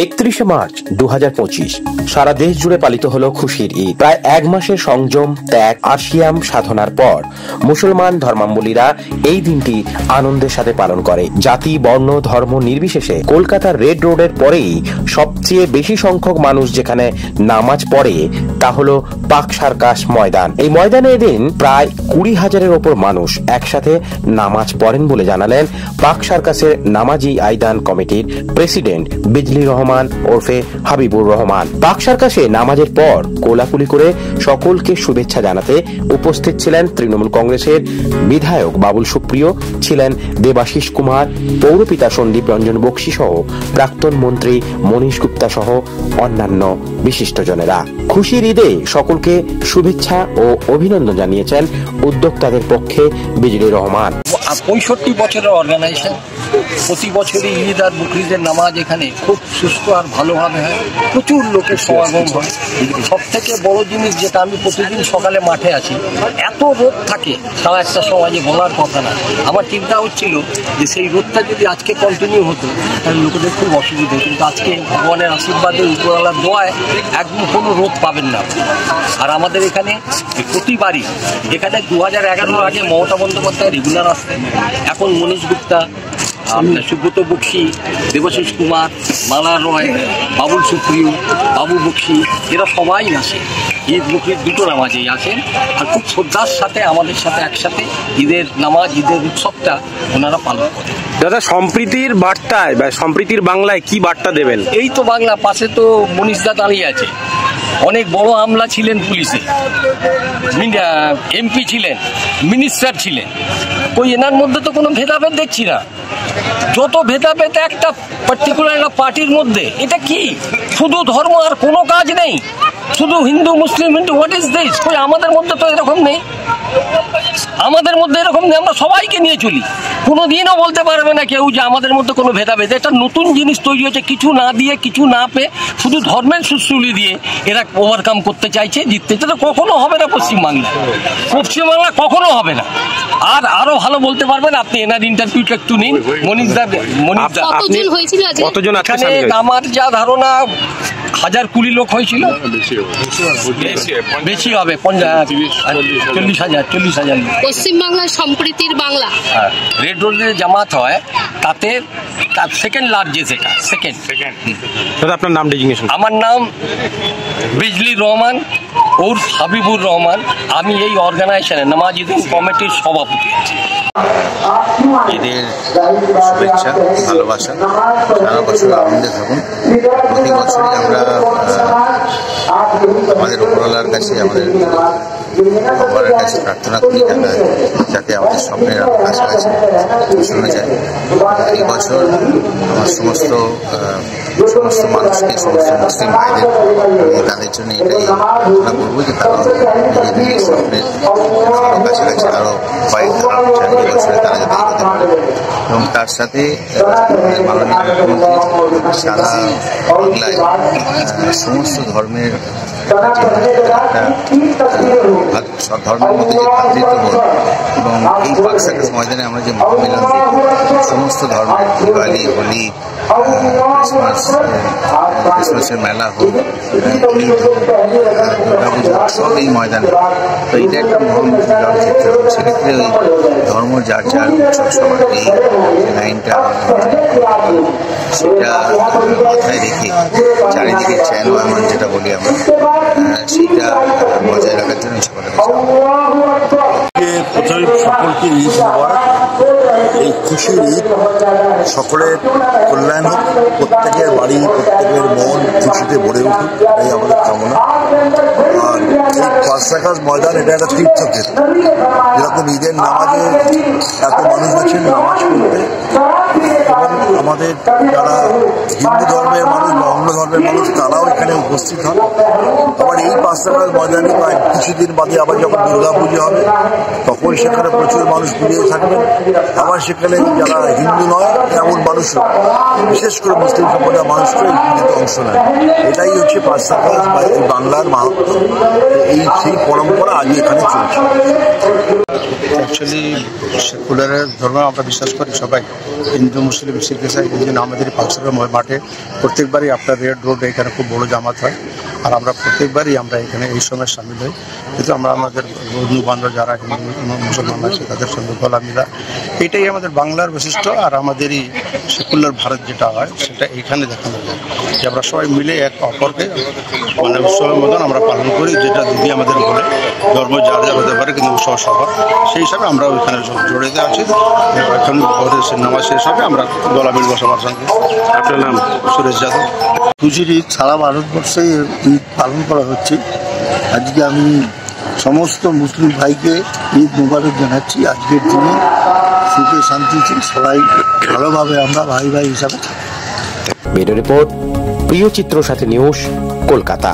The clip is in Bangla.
31 মার্চ 2025 সারা দেশ জুড়ে পালিত হলো খুশির ঈদ। প্রায় এক মাসের সংযম, ত্যাগ আর সিয়াম সাধনার পর মুসলমান ধর্মাবলম্বীরা এই দিনটি আনন্দের সাথে পালন করে। জাতি, বর্ণ, ধর্ম নির্বিশেষে কলকাতার রেড রোডের পরেই সবচেয়ে বেশি সংখ্যক মানুষ যেখানে নামাজ পড়ে তা হলো পাক সার্কাস ময়দান। এই ময়দানে এদিন প্রায় 20,000-এর ওপর মানুষ একসাথে নামাজ পড়েন বলে জানালেন পাক সার্কাসের নামাজি আইদান কমিটির প্রেসিডেন্ট বিজলি রহমান ওরফে হাবিবুর রহমান। পাক সার্কাসে নামাজের পর কোলাকুলি করে সকলকে শুভেচ্ছা জানাতে উপস্থিত ছিলেন তৃণমূল কংগ্রেসের বিধায়ক বাবুল সুপ্রিয়, ছিলেন দেবাশিস কুমার, পৌরপিতা সন্দীপ রঞ্জন বক্সি সহ প্রাক্তন মন্ত্রী মনীশ গুপ্তা সহ অন্যান্য বিশিষ্টজনেরা। খুশির ঈদে সকলকে শুভেচ্ছা ও অভিনন্দন জানিয়েছেন উদ্যোক্তাদের পক্ষে বিজলি রহমান। 65 বছরের অর্গানাইজেশন, প্রতি বছরই ঈদ আর বকরিদের নামাজ এখানে খুব সুস্থ আর ভালোভাবে হয়, প্রচুর লোকের সমাগম হয়। সব থেকে বড় জিনিস যেটা, আমি প্রতিদিন সকালে মাঠে আছি, এত রোদ থাকে সারা একটা সমাজে বলার কথা না। আমার চিন্তা হচ্ছিল যে সেই রোদটা যদি আজকে কন্টিনিউ হতো তাহলে লোকেদের খুব অসুবিধা, কিন্তু আজকে ভগবানের আশীর্বাদে, উপরওয়ালার দোয়ায় একদম কোনো রোদ পাবেন না। আর আমাদের এখানে প্রতিবারই, এখানে 2011-এর আগে মমতা বন্দ্যোপাধ্যায় রেগুলার আসতেন, এখন মনীশ গুপ্তা, সুব্রত বক্সি, দেবাশিস কুমার, মালা রয়, বাবুল সুপ্রিয়, বাবু বক্সি, এরা সবাই আসে। ঈদ বকরির দুটো নামাজেই আসেন আর খুব শ্রদ্ধার সাথে আমাদের সাথে একসাথে ঈদের নামাজ, ঈদের উৎসবটা ওনারা পালন করেন। দাদা, সম্প্রীতির বার্তায় বা সম্প্রীতির বাংলায় কি বার্তা দেবেন? এই তো বাংলা, পাশে তো মনীষদা দাঁড়িয়ে আছে, অনেক বড় আমলা ছিলেন পুলিশে, এমপি ছিলেন, মিনিস্টার ছিলেন, ওই এনার মধ্যে তো কোনো ভেদাভেদ দেখছি না। যত ভেদাভেদ একটা পার্টিকুলার একটা পার্টির মধ্যে, এটা কি শুধু ধর্ম আর কোনো কাজ নেই, শুধু হিন্দু মুসলিম হিন্দু, হোয়াট ইজ দিস? কই আমাদের মধ্যে তো এরকম নেই, আমাদের মধ্যে এরকম নেই, আমরা সবাইকে নিয়ে চলি। কোনোদিনও বলতে পারবে না কেউ যে আমাদের মধ্যে কোনো ভেদাভেদ। এটা নতুন জিনিস তৈরি হয়েছে, কিছু না দিয়ে, কিছু না পেয়ে, শুধু ধর্মের সুশ্রুলি দিয়ে এরা ওভারকাম করতে চাইছে, জিততে চাইছে। কখনো হবে না পশ্চিমবাংলা, কখনো হবে না। আর আরো ভালো বলতে পারবেন আপনি, এনার ইন্টারভিউটা একটু নিন। মনীষদা, কতজন? আমার যা ধারণা 1020 লোক হয়েছিল, বেশি হবে, 40,000 পশ্চিমবাংলার সম্প্রীতির বাংলা। রেড রোডে জামাত হয়, তাতে সেকেন্ড লার্জেস্ট, এটা সেকেন্ড। আপনার নাম ডেজিগনেশন? আমার নাম বিজলি রহমান ওরফ হাবিবুর রহমান। আমি এই অর্গানাইজেশনের নামাজ ঈদিন কমিটির সভাপতি। ঈদের শুভেচ্ছা, ভালোবাসা, সারা বছর আনন্দে থাকুন। প্রতি বছরই আমরা আমাদের উপরওয়ালার কাছে, আমাদের ভগবানের কাছে প্রার্থনা করি যাতে আমাদের স্বপ্নের কাছাকাছি শোনা যায়। এই বছর আমার সমস্ত মানুষকে, সমস্ত মুসলিম ভাইদের, তাদের জন্য এটাই প্রার্থনা করবো যে তারা নিজেদের স্বপ্নের আরও কাছাকাছি, আরও কয়েক ধাপ বছরে তারা যাতে এগোতে পারে। এবং তার সাথে মাননীয় মুখ্যমন্ত্রী সারা বাংলায় সমস্ত ধর্মের সব ধর্মের মধ্যে যে ভ্রাতৃত্ববোধ, এবং এই পাক সার্কাস ময়দানে আমরা যে মহামিলন, সমস্ত ধর্মের দিওয়ালি, হোলি, ক্রিসমাসের মেলা হোক, দুর্গা পুজো, সব এই ময়দানে। তো এটা একটা মহামিলন ক্ষেত্র, সেক্ষেত্রে ওই ধর্ম যার যার উৎসব সবার এই লাইনটা, সেটা মাথায় রেখে চারিদিকে চ্যান এমন যেটা বলি আমরা, সেটা বজায় রাখার জন্য সকলের কাছে প্রথমে সকলকে ঈদ মোবারক। এই খুশির ঈদ সকলের কল্যাণ হোক, প্রত্যেকের বাড়ি, প্রত্যেকের মন খুশিতে ভরে উঠুক, এই আমাদের কামনা। আর এই পাক সার্কাস ময়দান এটা একটা তীর্থক্ষেত্র। যেরকম ঈদের নামাজে এত মানুষ আছেন নামাজ পড়তে, এবং আমাদের যারা হিন্দু ধর্মের মানুষ বা অন্য ধর্মের মানুষ তারাও এখানে উপস্থিত হন। আবার এই পাক সার্কাস ময়দানে প্রায় কিছুদিন বাদে আবার যখন দুর্গা পুজো হবে, তখন সেখানে প্রচুর মানুষ পুড়িয়ে থাকবেন। আবার সেখানে যারা হিন্দু নয় এমন মানুষও, বিশেষ করে মুসলিম সম্প্রদায়ের মানুষরা এই পুজোতে অংশ নেয়। এটাই হচ্ছে পাক সার্কাস বা এই বাংলার মাহাত্ম্য। এই সেই পরম্পরা আজ এখানে চলছে। অ্যাকচুয়ালি সেকুলারের ধর্ম আমরা বিশ্বাস করি সবাই, হিন্দু মুসলিম শিখ ইসাই। এই জন্য আমাদের পালসুরা মাঠে প্রত্যেকবারই আপনার রেড রোড এখানে খুব বড় জামাত হয়, আর আমরা প্রত্যেকবারই আমরা এখানে এই সময় সামিল হই। কিন্তু আমরা আমাদের বন্ধু বান্ধব যারা হিন্দু মুসলমান আছে তাদের সঙ্গে গলা মিলা, এটাই আমাদের বাংলার বৈশিষ্ট্য। আর আমাদেরই সেকুলার ভারত যেটা হয় সেটা এইখানে দেখানো যায় যে আমরা সবাই মিলে এক অপরকে মানে উৎসবের মতন আমরা পালন করি, যেটা দিদি আমাদের বলে ধর্ম যার যা হতে পারে কিন্তু উৎসব সবার, সেই হিসাবে আমরা ওইখানে জড়িত আছি। এখন নামাজ শেষ হবে, আমরা গলা মিলব সবার সঙ্গে। আপনার নাম? সুরেশ যাদব। খুশির ঈদ সারা ভারতবর্ষে ঈদ পালন করা হচ্ছে। আজকে আমি সমস্ত মুসলিম ভাইকে ঈদ মোবারক জানাচ্ছি। আজকের দিনে সুখে শান্তিতে সবাই ভালোভাবে আমরা ভাই ভাই হিসাবে। ব্যুরো রিপোর্ট, প্রিয় চিত্র সাথী নিউজ, কলকাতা।